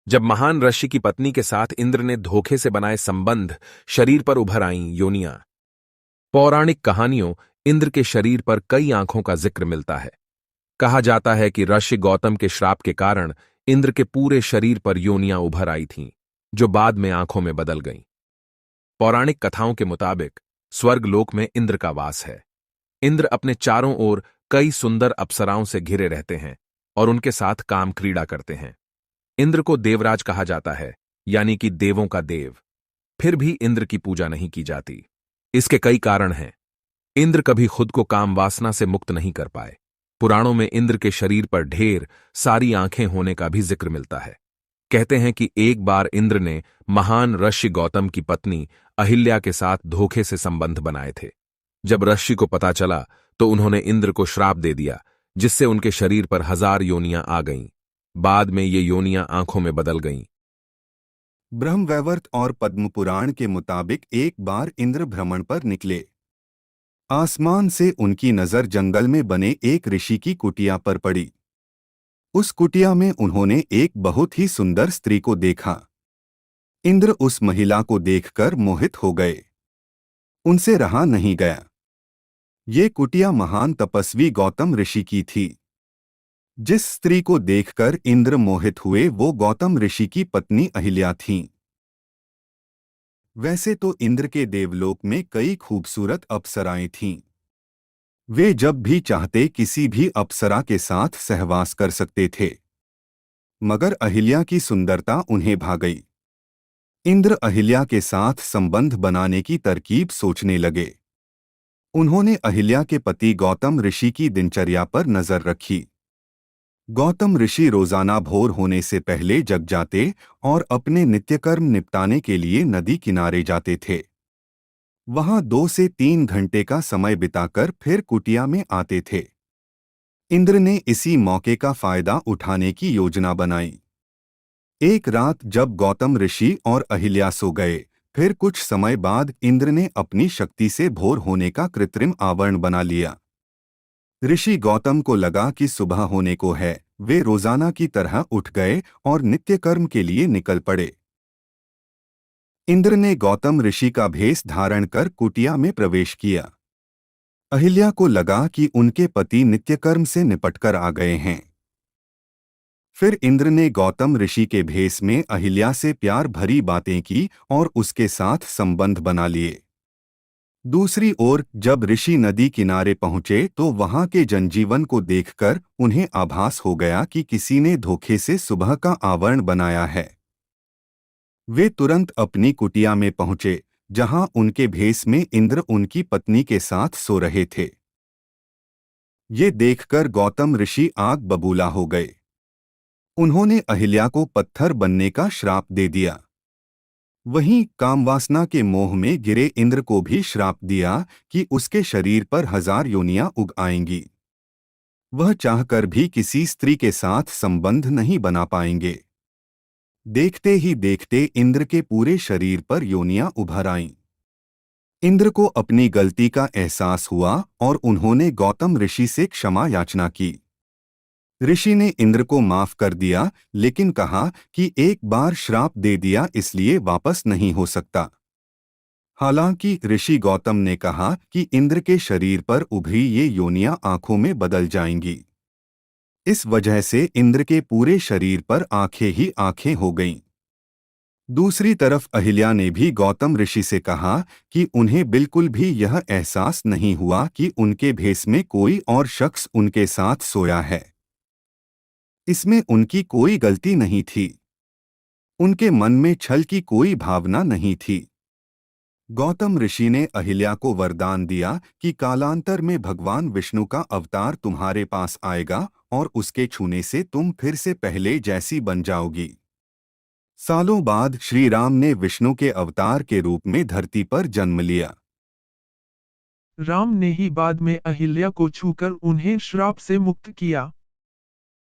जब महान ऋषि की पत्नी के साथ इंद्र ने धोखे से बनाए संबंध शरीर पर उभर आईं योनियां। पौराणिक कहानियों इंद्र के शरीर पर कई आंखों का जिक्र मिलता है। कहा जाता है कि ऋषि गौतम के श्राप के कारण इंद्र के पूरे शरीर पर योनियां उभर आई थीं, जो बाद में आंखों में बदल गईं। पौराणिक कथाओं के मुताबिक स्वर्गलोक में इंद्र का वास है। इंद्र अपने चारों ओर कई सुंदर अप्सराओं से घिरे रहते हैं और उनके साथ काम क्रीड़ा करते हैं। इंद्र को देवराज कहा जाता है, यानी कि देवों का देव। फिर भी इंद्र की पूजा नहीं की जाती। इसके कई कारण हैं। इंद्र कभी खुद को काम वासना से मुक्त नहीं कर पाए। पुराणों में इंद्र के शरीर पर ढेर सारी आंखें होने का भी जिक्र मिलता है। कहते हैं कि एक बार इंद्र ने महान ऋषि गौतम की पत्नी अहिल्या के साथ धोखे से संबंध बनाए थे। जब ऋषि को पता चला तो उन्होंने इंद्र को श्राप दे दिया, जिससे उनके शरीर पर 1000 योनियां आ गईं। बाद में ये योनियां आंखों में बदल गईं। ब्रह्मवैवर्त और पद्म पुराण के मुताबिक एक बार इंद्र भ्रमण पर निकले। आसमान से उनकी नजर जंगल में बने एक ऋषि की कुटिया पर पड़ी। उस कुटिया में उन्होंने एक बहुत ही सुंदर स्त्री को देखा। इंद्र उस महिला को देखकर मोहित हो गए। उनसे रहा नहीं गया। ये कुटिया महान तपस्वी गौतम ऋषि की थी। जिस स्त्री को देखकर इंद्र मोहित हुए वो गौतम ऋषि की पत्नी अहिल्या थीं। वैसे तो इंद्र के देवलोक में कई खूबसूरत अप्सराएं थीं। वे जब भी चाहते किसी भी अप्सरा के साथ सहवास कर सकते थे, मगर अहिल्या की सुंदरता उन्हें भा गई। इंद्र अहिल्या के साथ संबंध बनाने की तरकीब सोचने लगे। उन्होंने अहिल्या के पति गौतम ऋषि की दिनचर्या पर नजर रखी। गौतम ऋषि रोजाना भोर होने से पहले जग जाते और अपने नित्यकर्म निपटाने के लिए नदी किनारे जाते थे। वहां 2 से 3 घंटे का समय बिताकर फिर कुटिया में आते थे। इंद्र ने इसी मौके का फायदा उठाने की योजना बनाई। एक रात जब गौतम ऋषि और अहिल्या सो गए, फिर कुछ समय बाद इंद्र ने अपनी शक्ति से भोर होने का कृत्रिम आवरण बना लिया। ऋषि गौतम को लगा कि सुबह होने को है। वे रोजाना की तरह उठ गए और नित्य कर्म के लिए निकल पड़े। इंद्र ने गौतम ऋषि का भेष धारण कर कुटिया में प्रवेश किया। अहिल्या को लगा कि उनके पति नित्यकर्म से निपटकर आ गए हैं। फिर इंद्र ने गौतम ऋषि के भेष में अहिल्या से प्यार भरी बातें की और उसके साथ संबंध बना लिए। दूसरी ओर जब ऋषि नदी किनारे पहुंचे तो वहां के जनजीवन को देखकर उन्हें आभास हो गया कि किसी ने धोखे से सुबह का आवरण बनाया है। वे तुरंत अपनी कुटिया में पहुंचे, जहां उनके भेष में इंद्र उनकी पत्नी के साथ सो रहे थे। ये देखकर गौतम ऋषि आग बबूला हो गए। उन्होंने अहिल्या को पत्थर बनने का श्राप दे दिया। वहीं कामवासना के मोह में गिरे इंद्र को भी श्राप दिया कि उसके शरीर पर 1000 योनियां उग आएंगी। वह चाहकर भी किसी स्त्री के साथ संबंध नहीं बना पाएंगे। देखते ही देखते इंद्र के पूरे शरीर पर योनियां उभर आईं। इंद्र को अपनी गलती का एहसास हुआ और उन्होंने गौतम ऋषि से क्षमा याचना की। ऋषि ने इंद्र को माफ कर दिया, लेकिन कहा कि एक बार श्राप दे दिया इसलिए वापस नहीं हो सकता। हालांकि ऋषि गौतम ने कहा कि इंद्र के शरीर पर उभरी ये योनियां आंखों में बदल जाएंगी। इस वजह से इंद्र के पूरे शरीर पर आंखें ही आंखें हो गईं। दूसरी तरफ अहिल्या ने भी गौतम ऋषि से कहा कि उन्हें बिल्कुल भी यह एहसास नहीं हुआ कि उनके भेष में कोई और शख्स उनके साथ सोया है। इसमें उनकी कोई गलती नहीं थी। उनके मन में छल की कोई भावना नहीं थी। गौतम ऋषि ने अहिल्या को वरदान दिया कि कालांतर में भगवान विष्णु का अवतार तुम्हारे पास आएगा और उसके छूने से तुम फिर से पहले जैसी बन जाओगी। सालों बाद श्री राम ने विष्णु के अवतार के रूप में धरती पर जन्म लिया। राम ने ही बाद में अहिल्या को छूकर उन्हें श्राप से मुक्त किया।